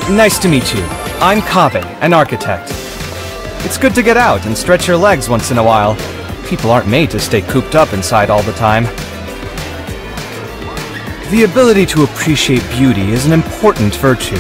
Nice to meet you. I'm Kaveh, an architect. It's good to get out and stretch your legs once in a while. People aren't made to stay cooped up inside all the time. The ability to appreciate beauty is an important virtue.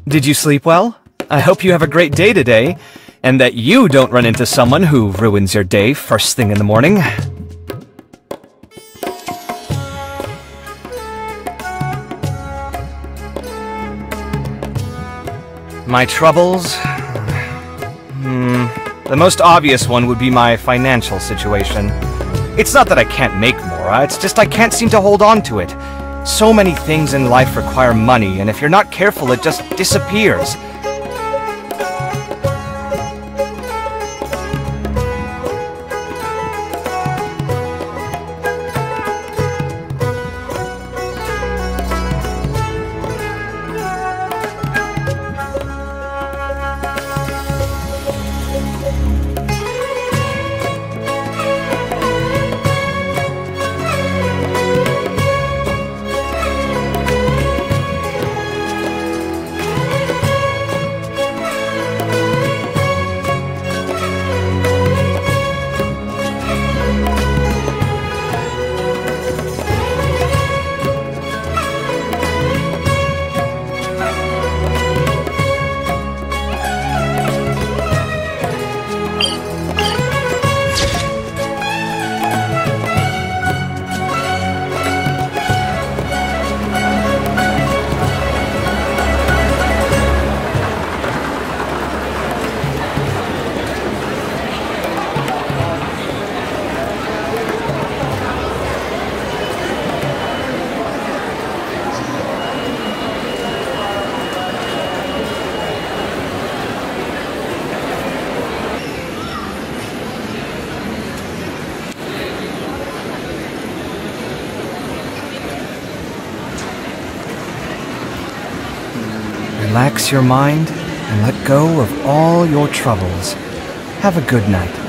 Did you sleep well? I hope you have a great day today, and that you don't run into someone who ruins your day first thing in the morning. My troubles? The most obvious one would be my financial situation. It's not that I can't make more, it's just I can't seem to hold on to it. So many things in life require money, and if you're not careful, it just disappears. Relax your mind and let go of all your troubles. Have a good night.